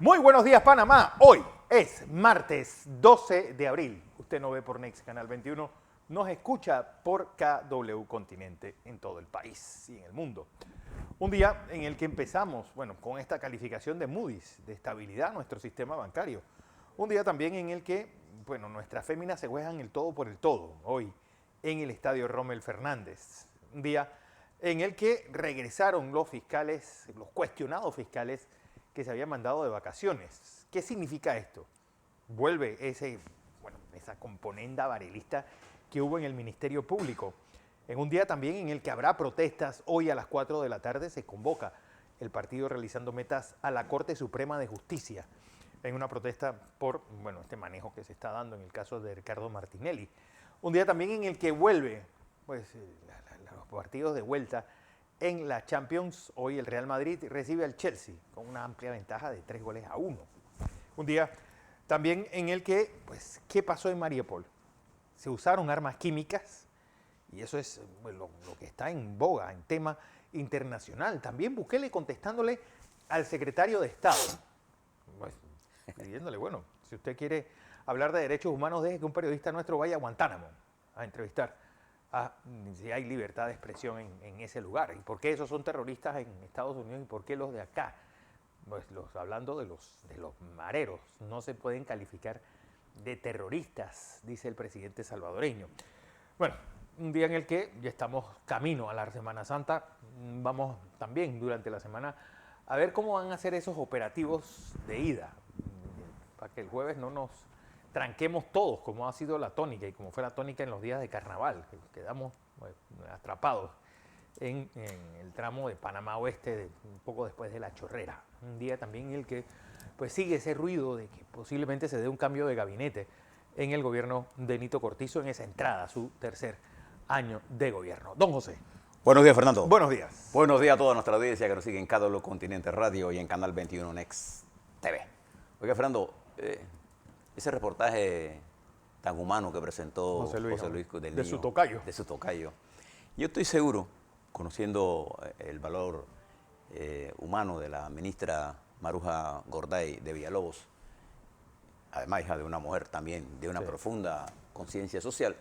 Muy buenos días, Panamá. Hoy es martes 12 de abril. Usted nos ve por Next Canal 21, nos escucha por KW Continente en todo el país y en el mundo. Un día en el que empezamos, con esta calificación de Moody's, de estabilidad a nuestro sistema bancario. Un día también en el que, nuestras féminas se juegan el todo por el todo, hoy en el Estadio Rommel Fernández. Un día en el que regresaron los fiscales, los cuestionados fiscales que se habían mandado de vacaciones. ¿Qué significa esto? Vuelve esa componenda varelista que hubo en el Ministerio Público. En un día también en el que habrá protestas, hoy a las 4 de la tarde se convoca el partido realizando metas a la Corte Suprema de Justicia en una protesta por este manejo que se está dando en el caso de Ricardo Martinelli. Un día también en el que vuelve los partidos de vuelta en la Champions. Hoy el Real Madrid recibe al Chelsea con una amplia ventaja de 3-1. Un día también en el que, ¿qué pasó en Mariupol? Se usaron armas químicas y eso es lo que está en boga, en tema internacional. También Bukele contestándole al secretario de Estado, pidiéndole, si usted quiere hablar de derechos humanos, deje que un periodista nuestro vaya a Guantánamo a entrevistar si hay libertad de expresión en ese lugar. ¿Y por qué esos son terroristas en Estados Unidos y por qué los de acá? Hablando de los mareros, no se pueden calificar de terroristas, dice el presidente salvadoreño. Un día en el que ya estamos camino a la Semana Santa, vamos también durante la semana a ver cómo van a ser esos operativos de ida, para que el jueves no nos tranquemos todos, como ha sido la tónica y como fue la tónica en los días de carnaval, que quedamos atrapados en el tramo de Panamá Oeste, un poco después de La Chorrera. Un día también en el que sigue ese ruido de que posiblemente se dé un cambio de gabinete en el gobierno de Nito Cortizo en esa entrada, su tercer año de gobierno. Don José. Buenos días, Fernando. Buenos días. Buenos días a toda nuestra audiencia que nos sigue en KW Continente Radio y en Canal 21 Next TV. Oiga, Fernando, ese reportaje tan humano que presentó José Luis del de niño, su tocayo. Yo estoy seguro, conociendo el valor humano de la ministra Maruja Gorday de Villalobos, además hija de una mujer también de una profunda conciencia social,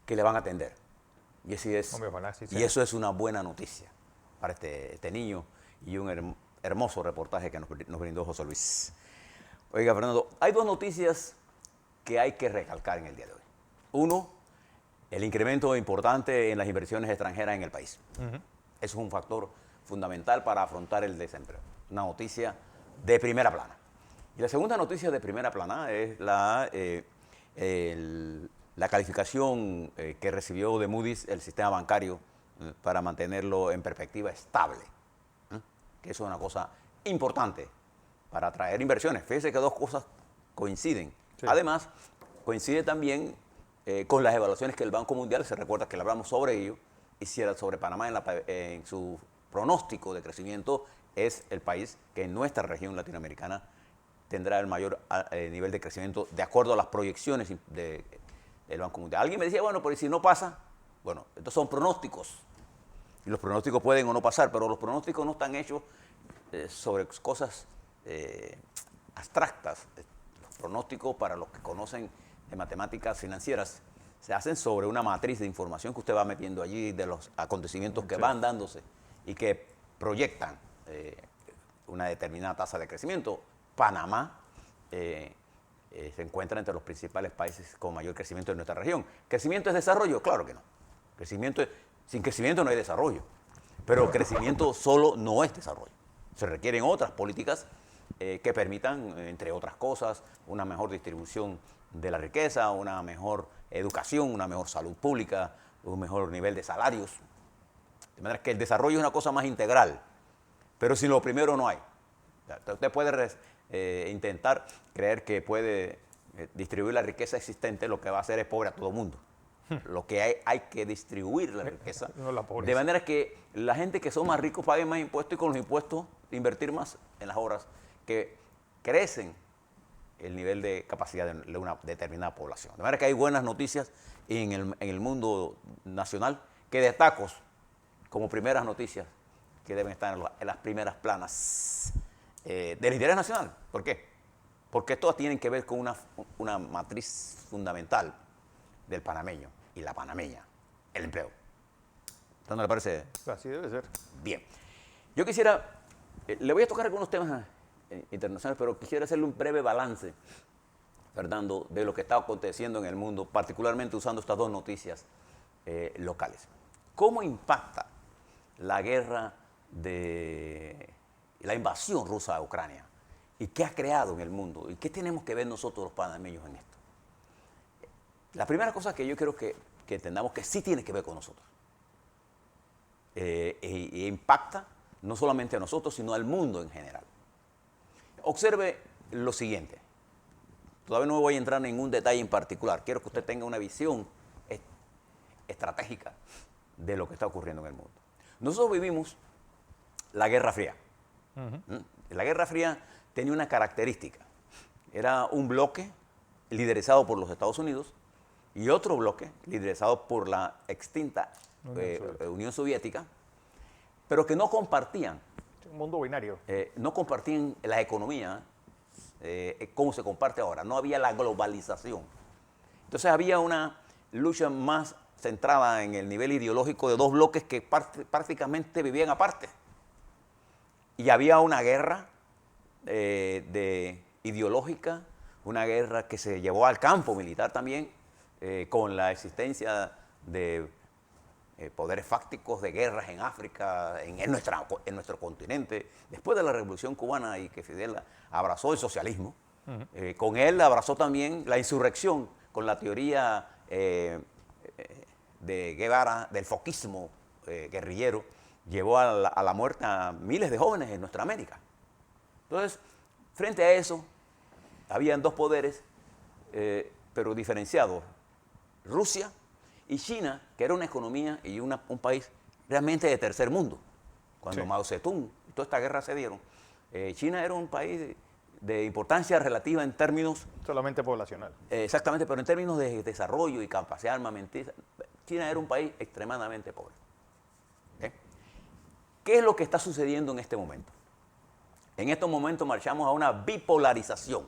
que le van a atender. Y así es. Hombre, ojalá, sí, y eso es una buena noticia para este niño y un hermoso reportaje que nos brindó José Luis. Oiga, Fernando, hay dos noticias que hay que recalcar en el día de hoy. Uno, el incremento importante en las inversiones extranjeras en el país. Eso es un factor fundamental para afrontar el desempleo. Una noticia de primera plana. Y la segunda noticia de primera plana es la calificación que recibió de Moody's el sistema bancario para mantenerlo en perspectiva estable. Que eso es una cosa importante para atraer inversiones. Fíjese que dos cosas coinciden. Sí. Además, coincide también con las evaluaciones que el Banco Mundial, se recuerda que le hablamos sobre ello, hiciera sobre Panamá en su pronóstico de crecimiento. Es el país que en nuestra región latinoamericana tendrá el mayor nivel de crecimiento de acuerdo a las proyecciones del Banco Mundial. Alguien me decía, pero si no pasa, estos son pronósticos. Y los pronósticos pueden o no pasar, pero los pronósticos no están hechos sobre cosas abstractas. Los pronósticos, para los que conocen de matemáticas financieras, se hacen sobre una matriz de información que usted va metiendo allí de los acontecimientos que van dándose y que proyectan una determinada tasa de crecimiento. Panamá se encuentra entre los principales países con mayor crecimiento de nuestra región. ¿Crecimiento es desarrollo? Claro que no. Sin crecimiento no hay desarrollo, pero crecimiento solo no es desarrollo. Se requieren otras políticas que permitan, entre otras cosas, una mejor distribución de la riqueza, una mejor educación, una mejor salud pública, un mejor nivel de salarios. De manera que el desarrollo es una cosa más integral, pero sin lo primero no hay. Usted puede intentar creer que puede distribuir la riqueza existente, lo que va a hacer es pobre a todo el mundo. Lo que hay que distribuir la riqueza, no la pobreza. De manera que la gente que son más ricos paguen más impuestos y con los impuestos invertir más en las obras que crecen el nivel de capacidad de una determinada población. De manera que hay buenas noticias en el mundo nacional que destaco como primeras noticias que deben estar en las primeras planas del interés nacional. ¿Por qué? Porque todas tienen que ver con una matriz fundamental del panameño y la panameña, el empleo. ¿No le parece? Así debe ser. Bien. Yo quisiera, le voy a tocar algunos temas internacionales, pero quisiera hacerle un breve balance, Fernando, de lo que está aconteciendo en el mundo, particularmente usando estas dos noticias locales. ¿Cómo impacta la guerra de la invasión rusa a Ucrania? ¿Y qué ha creado en el mundo? ¿Y qué tenemos que ver nosotros los panameños en esto? La primera cosa que yo quiero que entendamos que sí tiene que ver con nosotros. E impacta no solamente a nosotros, sino al mundo en general. Observe lo siguiente. Todavía no voy a entrar en ningún detalle en particular. Quiero que usted tenga una visión estratégica de lo que está ocurriendo en el mundo. Nosotros vivimos la Guerra Fría. La Guerra Fría tenía una característica. Era un bloque liderizado por los Estados Unidos y otro bloque liderizado por la extinta Unión Soviética, pero que no compartían. Un mundo binario. No compartían la economía como se comparte ahora. No había la globalización. Entonces había una lucha más centrada en el nivel ideológico de dos bloques que prácticamente vivían aparte. Y había una guerra ideológica, una guerra que se llevó al campo militar también, con la existencia de poderes fácticos de guerras en África, en nuestro continente. Después de la Revolución Cubana y que Fidel abrazó el socialismo, con él abrazó también la insurrección, con la teoría de Guevara, del foquismo guerrillero, llevó a la muerte a miles de jóvenes en nuestra América. Entonces, frente a eso, habían dos poderes, pero diferenciados, Rusia y China, que era una economía y un país realmente de tercer mundo. Cuando Mao Zedong y toda esta guerra se dieron, China era un país de importancia relativa en términos... Solamente poblacional. Exactamente, pero en términos de desarrollo y capacidad armamentista, China era un país extremadamente pobre. ¿Qué es lo que está sucediendo en este momento? En estos momentos marchamos a una bipolarización.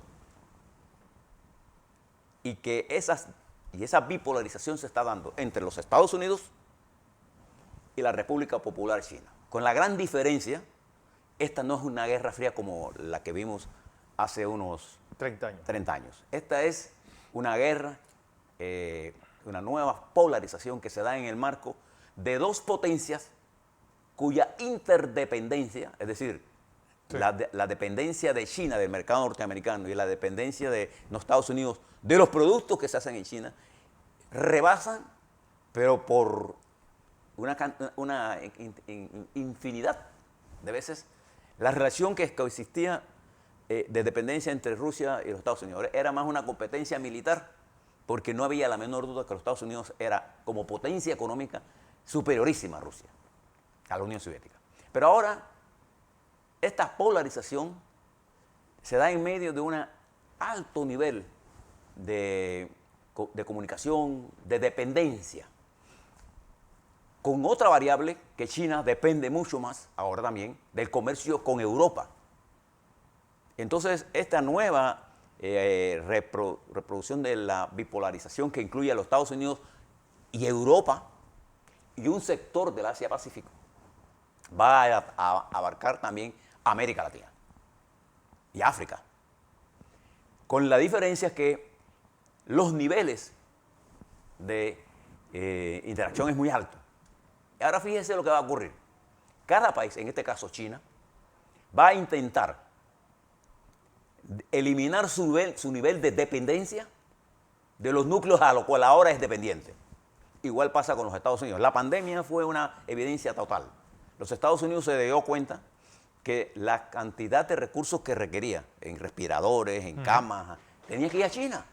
Y que esa bipolarización se está dando entre los Estados Unidos y la República Popular China. Con la gran diferencia, esta no es una guerra fría como la que vimos hace unos 30 años. Esta es una guerra, una nueva polarización que se da en el marco de dos potencias cuya interdependencia, es decir, la dependencia de China del mercado norteamericano y la dependencia de los Estados Unidos de los productos que se hacen en China, rebasan, pero por una infinidad de veces, la relación que existía de dependencia entre Rusia y los Estados Unidos. Era más una competencia militar, porque no había la menor duda que los Estados Unidos era, como potencia económica, superiorísima a Rusia, a la Unión Soviética. Pero ahora, esta polarización se da en medio de un alto nivel de comunicación, de dependencia, con otra variable que China depende mucho más, ahora también, del comercio con Europa. Entonces, esta nueva reproducción de la bipolarización que incluye a los Estados Unidos y Europa y un sector del Asia-Pacífico va a abarcar también América Latina y África, con la diferencia que los niveles de interacción es muy alto. Y ahora fíjense lo que va a ocurrir. Cada país, en este caso China, va a intentar eliminar su nivel de dependencia de los núcleos a los cuales ahora es dependiente. Igual pasa con los Estados Unidos. La pandemia fue una evidencia total. Los Estados Unidos se dio cuenta que la cantidad de recursos que requería en respiradores, en camas, tenía que ir a China,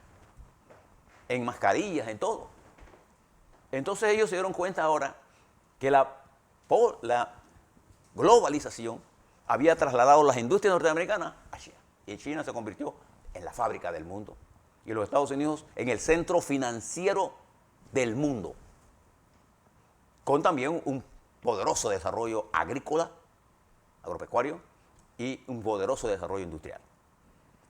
en mascarillas, en todo. Entonces ellos se dieron cuenta ahora que la globalización había trasladado las industrias norteamericanas a China. Y China se convirtió en la fábrica del mundo. Y los Estados Unidos en el centro financiero del mundo. Con también un poderoso desarrollo agrícola, agropecuario, y un poderoso desarrollo industrial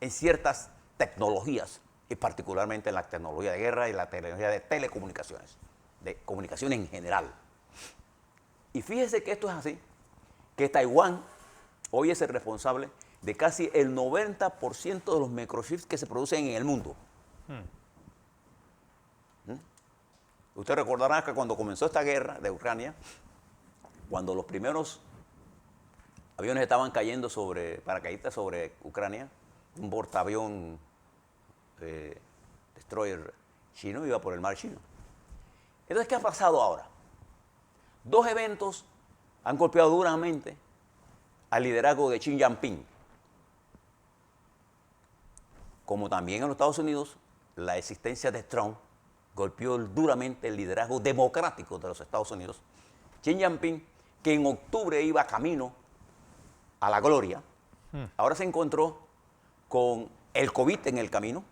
en ciertas tecnologías, y particularmente en la tecnología de guerra y la tecnología de telecomunicaciones, de comunicación en general. Y fíjese que esto es así, que Taiwán hoy es el responsable de casi el 90% de los microchips que se producen en el mundo. Usted recordará que cuando comenzó esta guerra de Ucrania, cuando los primeros aviones estaban cayendo paracaidistas sobre Ucrania, un portaavión destroyer chino iba por el mar chino. Entonces, ¿qué ha pasado ahora? Dos eventos han golpeado duramente al liderazgo de Xi Jinping. Como también en los Estados Unidos, la existencia de Trump golpeó duramente el liderazgo democrático de los Estados Unidos. Xi Jinping, que en octubre iba camino a la gloria, ahora se encontró con el COVID en el camino.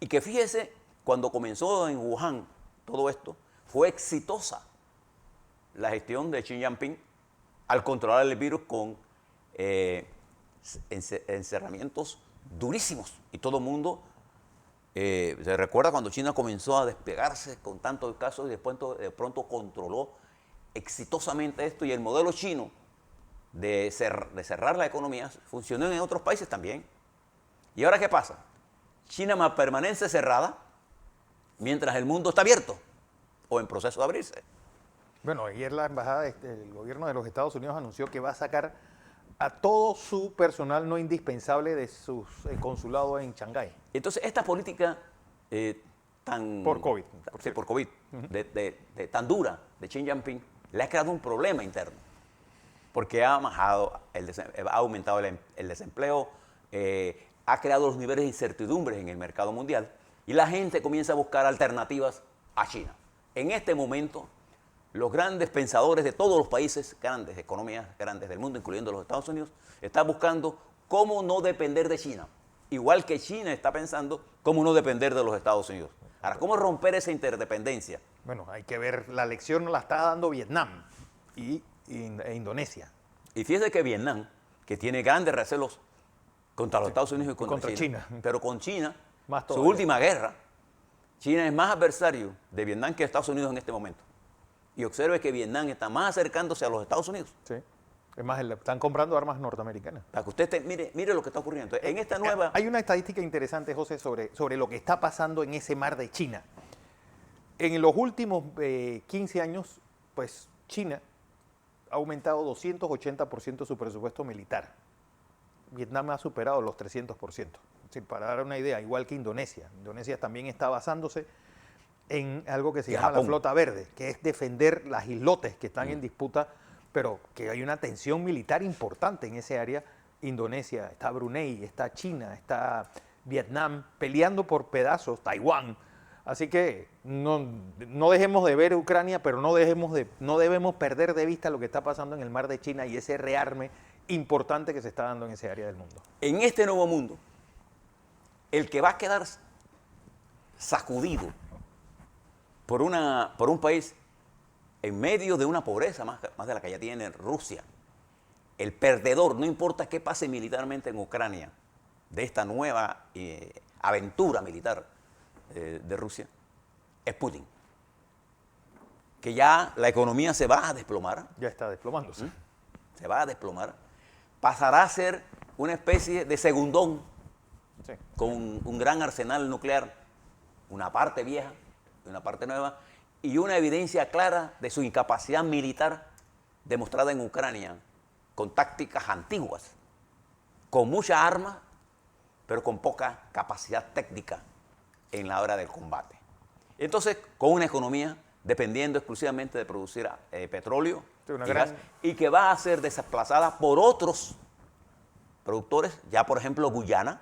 Y que fíjese, cuando comenzó en Wuhan todo esto, fue exitosa la gestión de Xi Jinping al controlar el virus con encerramientos durísimos. Y todo el mundo se recuerda cuando China comenzó a despegarse con tantos casos y después de pronto controló exitosamente esto, y el modelo chino de cerrar la economía funcionó en otros países también. ¿Y ahora qué pasa? China permanece cerrada mientras el mundo está abierto o en proceso de abrirse. Bueno, ayer la embajada, el gobierno de los Estados Unidos anunció que va a sacar a todo su personal no indispensable de sus consulados en Shanghái. Entonces, esta política Por COVID. Por COVID, tan dura de Xi Jinping, le ha creado un problema interno, porque ha aumentado el desempleo, ha creado los niveles de incertidumbre en el mercado mundial, y la gente comienza a buscar alternativas a China. En este momento, los grandes pensadores de todos los países grandes, economías grandes del mundo, incluyendo los Estados Unidos, están buscando cómo no depender de China. Igual que China está pensando cómo no depender de los Estados Unidos. Ahora, ¿cómo romper esa interdependencia? Bueno, hay que ver, la lección la está dando Vietnam e Indonesia. Y fíjese que Vietnam, que tiene grandes recelos contra los Estados Unidos y contra China, pero con China, más su todavía. última guerra, China es más adversario de Vietnam que de Estados Unidos en este momento. Y observe que Vietnam está más acercándose a los Estados Unidos. Sí. Es más, están comprando armas norteamericanas. Para que usted mire lo que está ocurriendo. Entonces, en esta nueva... Hay una estadística interesante, José, sobre lo que está pasando en ese mar de China. En los últimos 15 años, pues China ha aumentado 280% su presupuesto militar. Vietnam ha superado los 300%. Sí, para dar una idea, igual que Indonesia. Indonesia también está basándose en algo que se llama la flota verde, que es defender las islotes que están en disputa, pero que hay una tensión militar importante en ese área. Indonesia, está Brunei, está China, está Vietnam, peleando por pedazos, Taiwán. Así que no dejemos de ver Ucrania, pero no debemos perder de vista lo que está pasando en el mar de China y ese rearme importante que se está dando en ese área del mundo. En este nuevo mundo, el que va a quedar sacudido por un país en medio de una pobreza más de la que ya tiene Rusia, el perdedor, no importa qué pase militarmente en Ucrania, de esta nueva aventura militar de Rusia, es Putin. Que ya la economía se va a desplomar. Ya está desplomándose. Se va a desplomar. Pasará a ser una especie de segundón, sí, con un gran arsenal nuclear, una parte vieja y una parte nueva, y una evidencia clara de su incapacidad militar demostrada en Ucrania, con tácticas antiguas, con muchas armas, pero con poca capacidad técnica en la hora del combate. Entonces, con una economía dependiendo exclusivamente de producir petróleo y gas, y que va a ser desplazada por otros productores. Ya, por ejemplo, Guyana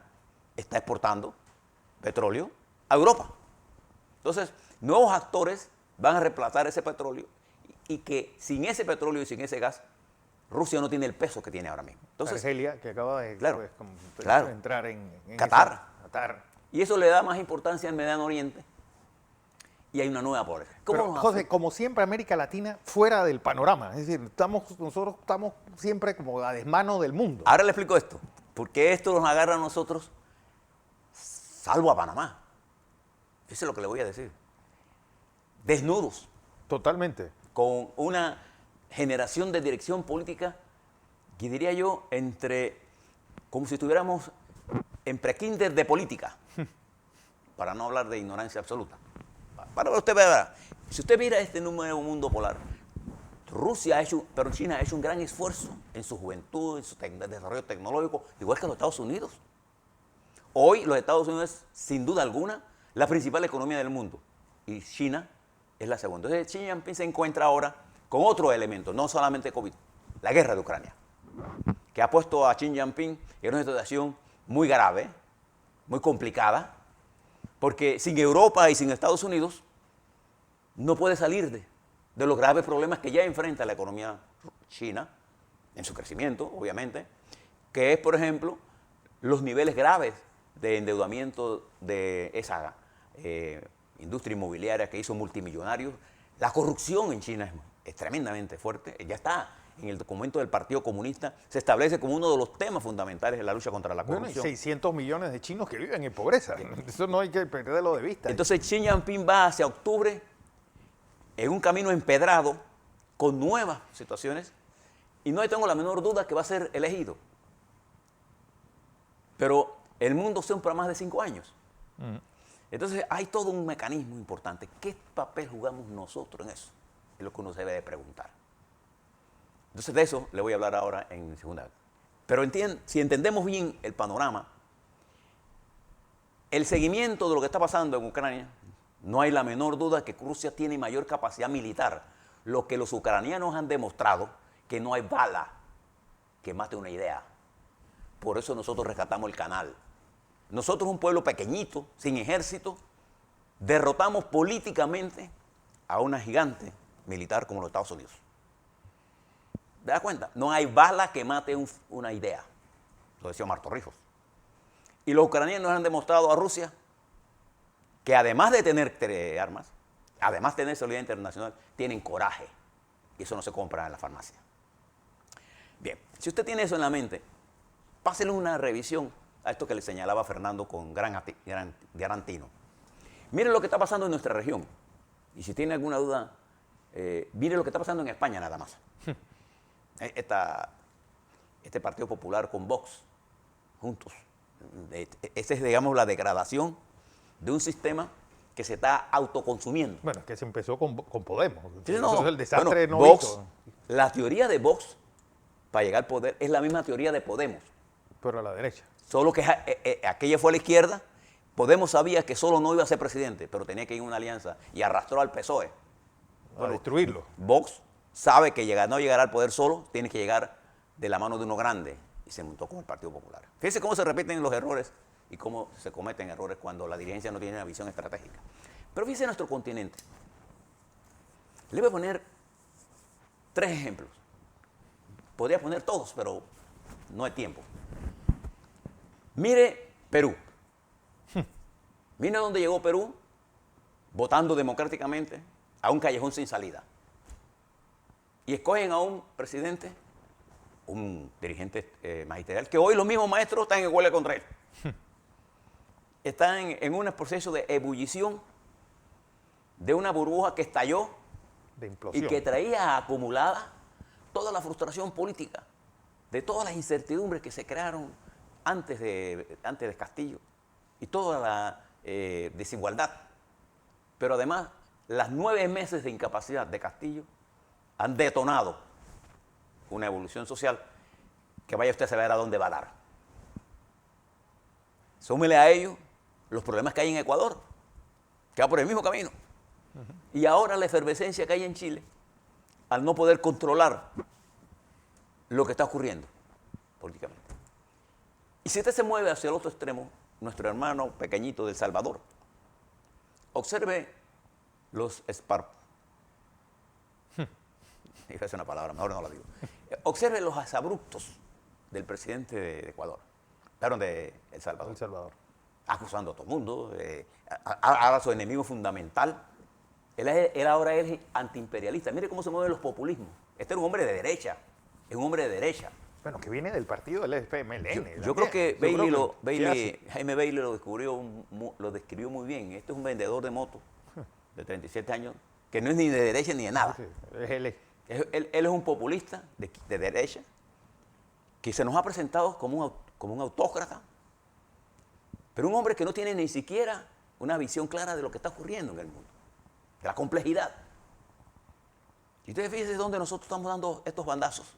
está exportando petróleo a Europa. Entonces, nuevos actores van a reemplazar ese petróleo, y que sin ese petróleo y sin ese gas, Rusia no tiene el peso que tiene ahora mismo. Entonces, Argelia, que acaba de entrar en Qatar. Qatar. Y eso le da más importancia al Mediano Oriente. y hay una nueva pobreza. Pero, nos José, afecta? como siempre, América Latina fuera del panorama. Es decir, nosotros estamos siempre como a desmano del mundo. Ahora le explico esto. Porque esto nos agarra a nosotros, salvo a Panamá. Fíjese lo que le voy a decir. Desnudos, Totalmente. con una generación de dirección política que diría yo como si estuviéramos en prekinder de política, para no hablar de ignorancia absoluta. Para que usted vea, si usted mira este nuevo mundo polar, China ha hecho un gran esfuerzo en su juventud, en su desarrollo tecnológico, igual que los Estados Unidos. Hoy los Estados Unidos es, sin duda alguna, la principal economía del mundo y China es la segunda. Entonces Xi Jinping se encuentra ahora con otro elemento, no solamente COVID, la guerra de Ucrania, que ha puesto a Xi Jinping en una situación muy grave, muy complicada, porque sin Europa y sin Estados Unidos no puede salir de los graves problemas que ya enfrenta la economía china, en su crecimiento, obviamente, que es, por ejemplo, los niveles graves de endeudamiento de esa industria inmobiliaria que hizo multimillonarios. La corrupción en China es tremendamente fuerte, ya está en el documento del Partido Comunista, se establece como uno de los temas fundamentales de la lucha contra la corrupción. Bueno, hay 600 millones de chinos que viven en pobreza. Eso no hay que perderlo de vista. Entonces Xi Jinping va hacia octubre en un camino empedrado con nuevas situaciones y no tengo la menor duda que va a ser elegido. Pero el mundo siempre a más de 5 años. Entonces hay todo un mecanismo importante. ¿Qué papel jugamos nosotros en eso? Es lo que uno se debe de preguntar. Entonces de eso le voy a hablar ahora en segunda. Pero si entendemos bien el panorama, el seguimiento de lo que está pasando en Ucrania, no hay la menor duda que Rusia tiene mayor capacidad militar. Lo que los ucranianos han demostrado, que no hay bala que mate una idea. Por eso nosotros rescatamos el canal. Nosotros, un pueblo pequeñito, sin ejército, derrotamos políticamente a una gigante militar como los Estados Unidos. ¿Te das cuenta? No hay bala que mate una idea. Lo decía Omar Torrijos. Y los ucranianos han demostrado a Rusia que además de tener armas, además de tener solidaridad internacional, tienen coraje. Y eso no se compra en la farmacia. Bien, si usted tiene eso en la mente, pásele una revisión a esto que le señalaba Fernando con gran tino. Mire lo que está pasando en nuestra región. Y si tiene alguna duda, mire lo que está pasando en España nada más. Este Partido Popular con Vox, juntos. Esa es, digamos, la degradación de un sistema que se está autoconsumiendo. Bueno, que se empezó con Podemos. Sí, Eso es el desastre bueno, no Vox, visto. la teoría de Vox para llegar al poder es la misma teoría de Podemos. Pero a la derecha. Solo que aquella fue a la izquierda. Podemos sabía que solo no iba a ser presidente, pero tenía que ir en una alianza y arrastró al PSOE. A destruirlo. Vox sabe que no llegará al poder solo, tiene que llegar de la mano de uno grande y se montó con el Partido Popular. Fíjense cómo se repiten los errores y cómo se cometen errores cuando la dirigencia no tiene una visión estratégica. Pero fíjense nuestro continente. Le voy a poner 3 ejemplos. Podría poner todos, pero no hay tiempo. Mire Perú. Mire dónde llegó Perú, votando democráticamente a un callejón sin salida. Y escogen a un presidente, un dirigente magisterial, que hoy los mismos maestros están en huelga contra él. Están en un proceso de ebullición de una burbuja que estalló De implosión. y que traía acumulada toda la frustración política, de todas las incertidumbres que se crearon antes de Castillo y toda la desigualdad. Pero además, las 9 meses de incapacidad de Castillo han detonado una evolución social que vaya usted a saber a dónde va a dar. Súmele a ello los problemas que hay en Ecuador, que va por el mismo camino. Y ahora la efervescencia que hay en Chile, al no poder controlar lo que está ocurriendo políticamente. Y si usted se mueve hacia el otro extremo, nuestro hermano pequeñito de El Salvador, observe los SPARP. Iba a decir una palabra, mejor no la digo. Observe los abruptos del presidente de Ecuador, perdón, de El Salvador. El Salvador. Acusando a todo el mundo, a su enemigo fundamental, Él ahora es antiimperialista. Mire cómo se mueven los populismos. Este es un hombre de derecha. Es un hombre de derecha. Bueno, que viene del partido del FMLN. Yo creo que Bailey, Jaime Bailey lo describió muy bien. Este es un vendedor de motos de 37 años que no es ni de derecha ni de nada. sí, es él. Él es un populista de derecha que se nos ha presentado como un autócrata, pero un hombre que no tiene ni siquiera una visión clara de lo que está ocurriendo en el mundo, de la complejidad. Y ustedes fíjense dónde nosotros estamos dando estos bandazos.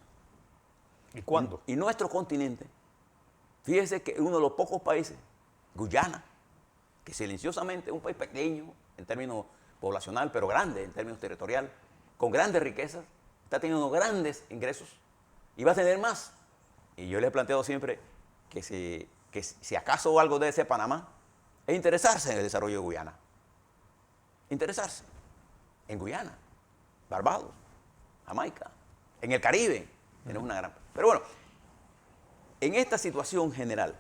¿Y cuándo? Y nuestro continente, fíjense que uno de los pocos países, Guyana, que silenciosamente es un país pequeño en términos poblacional, pero grande en términos territorial, con grandes riquezas, está teniendo grandes ingresos y va a tener más. Y yo le he planteado siempre que si acaso algo debe ser Panamá, es interesarse en el desarrollo de Guyana. Interesarse en Guyana, Barbados, Jamaica, en el Caribe. Tenemos una gran... Pero bueno, en esta situación general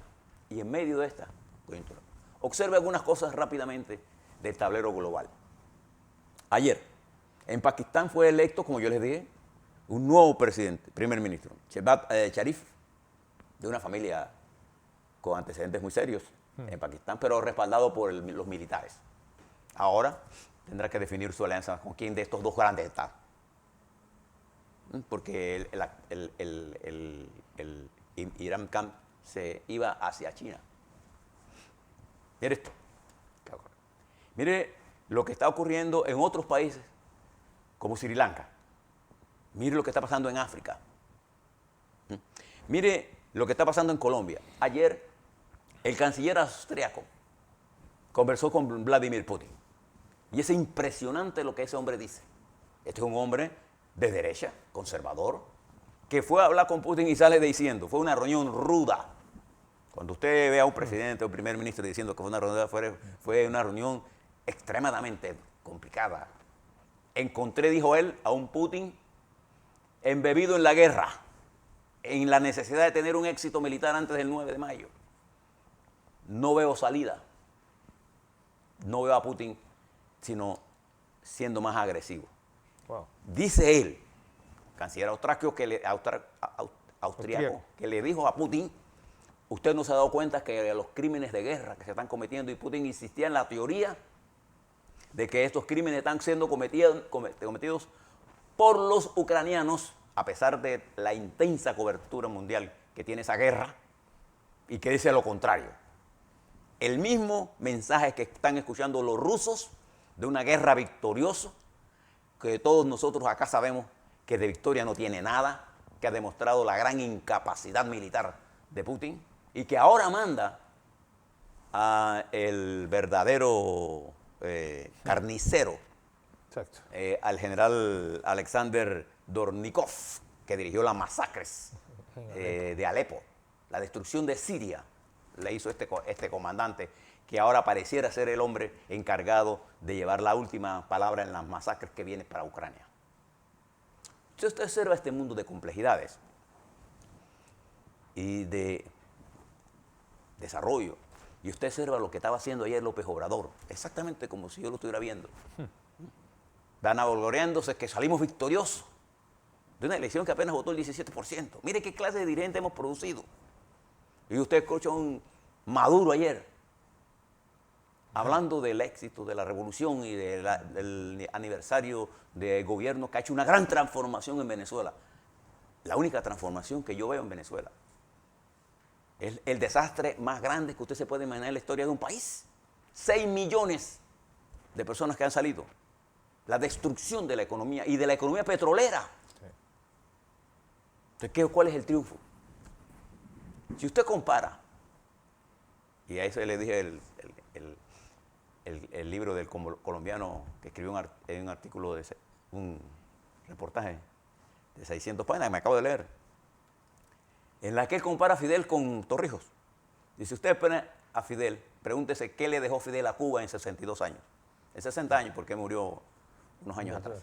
y en medio de esta coyuntura, observe algunas cosas rápidamente del tablero global. Ayer, en Pakistán fue electo, como yo les dije, un nuevo presidente, primer ministro, Shehbaz Sharif, de una familia con antecedentes muy serios en Pakistán, pero respaldado por los militares. Ahora tendrá que definir su alianza con quién de estos dos grandes estados. Porque el Imran Khan se iba hacia China. Mire esto. Mire lo que está ocurriendo en otros países, como Sri Lanka. Mire lo que está pasando en África. Mire lo que está pasando en Colombia. Ayer, el canciller austriaco conversó con Vladimir Putin. Y es impresionante lo que ese hombre dice. Este es un hombre de derecha, conservador, que fue a hablar con Putin y sale diciendo, fue una reunión ruda. Cuando usted ve a un presidente o un primer ministro diciendo que fue una reunión, fue una reunión extremadamente complicada. Encontré, dijo él, a un Putin embebido en la guerra, en la necesidad de tener un éxito militar antes del 9 de mayo. No veo salida. No veo a Putin sino siendo más agresivo. Wow. Dice él, canciller austriaco, que le dijo a Putin, usted no se ha dado cuenta que los crímenes de guerra que se están cometiendo, y Putin insistía en la teoría de que estos crímenes están siendo cometidos por los ucranianos, a pesar de la intensa cobertura mundial que tiene esa guerra, y que dice lo contrario. El mismo mensaje que están escuchando los rusos de una guerra victoriosa, que todos nosotros acá sabemos que de victoria no tiene nada, que ha demostrado la gran incapacidad militar de Putin y que ahora manda a el verdadero carnicero, al general Alexander Dornikov, que dirigió las masacres de Alepo, la destrucción de Siria, le hizo este comandante, que ahora pareciera ser el hombre encargado de llevar la última palabra en las masacres que vienen para Ucrania. Si usted observa este mundo de complejidades y de desarrollo, y usted observa lo que estaba haciendo ayer López Obrador, exactamente como si yo lo estuviera viendo, vanagloriándose que salimos victoriosos de una elección que apenas votó el 17%. Mire qué clase de dirigente hemos producido. Y usted escucha a un Maduro ayer, hablando del éxito de la revolución y del aniversario de gobierno que ha hecho una gran transformación en Venezuela. La única transformación que yo veo en Venezuela es el desastre más grande que usted se puede imaginar en la historia de un país. 6 millones de personas que han salido. La destrucción de la economía y de la economía petrolera. Entonces, ¿cuál es el triunfo? Si usted compara, y a eso le dije el libro del colombiano que escribió un artículo, un reportaje de 600 páginas que me acabo de leer, en la que él compara a Fidel con Torrijos. Y si usted pone a Fidel, pregúntese qué le dejó Fidel a Cuba en 62 años. En 60 años, porque murió unos años atrás.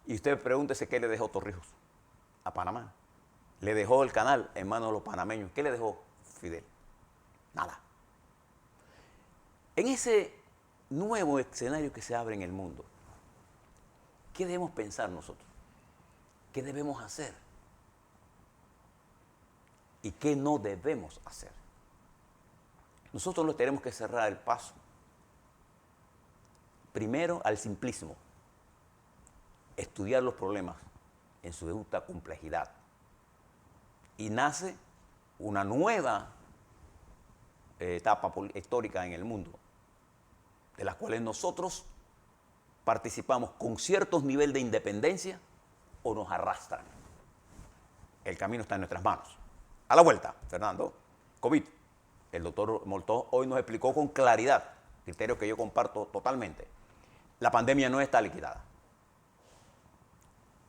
Y usted pregúntese qué le dejó Torrijos a Panamá. Le dejó el canal en manos de los panameños. ¿Qué le dejó Fidel? Nada. En ese nuevo escenario que se abre en el mundo, ¿Qué debemos pensar nosotros? ¿Qué debemos hacer? ¿Y qué no debemos hacer? Nosotros no tenemos que cerrar el paso. Primero, al simplismo. Estudiar los problemas en su justa complejidad. Y nace una nueva etapa histórica en el mundo, de las cuales nosotros participamos con ciertos niveles de independencia o nos arrastran. El camino está en nuestras manos. A la vuelta, Fernando, COVID. El doctor Moltó hoy nos explicó con claridad, criterio que yo comparto totalmente. La pandemia no está liquidada.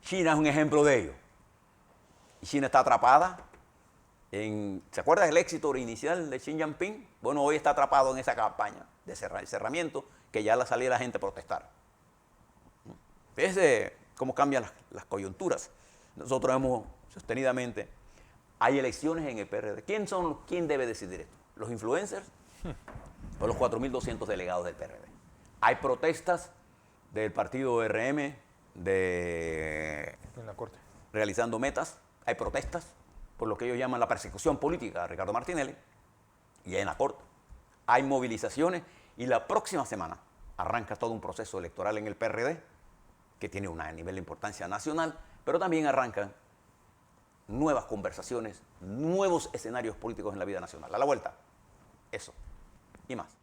China es un ejemplo de ello. China está atrapada ¿se acuerda del éxito inicial de Xi Jinping? Bueno, hoy está atrapado en esa campaña de cerramiento que ya la salía la gente a protestar. Fíjese cómo cambian las coyunturas. Nosotros hemos sostenidamente, hay elecciones en el PRD. ¿Quién debe decidir esto? ¿Los influencers o los 4.200 delegados del PRD? Hay protestas del partido RM En la Corte. realizando metas, hay protestas por lo que ellos llaman la persecución política a Ricardo Martinelli, y en la Corte. Hay movilizaciones y la próxima semana arranca todo un proceso electoral en el PRD que tiene un nivel de importancia nacional, pero también arrancan nuevas conversaciones, nuevos escenarios políticos en la vida nacional. A la vuelta, eso y más.